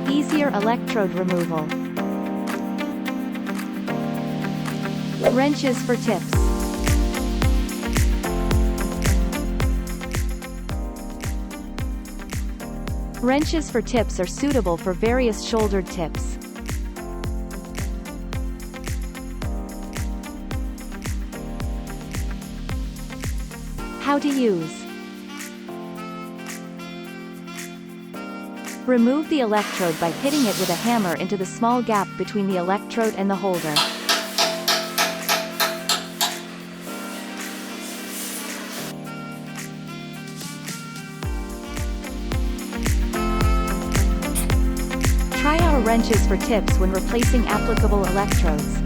Easier electrode removal. Wrenches for tips. Wrenches for tips are suitable for various shouldered tips. How to use. Remove the electrode by hitting it with a hammer into the small gap between the electrode and the holder. Try our wrenches for tips when replacing applicable electrodes.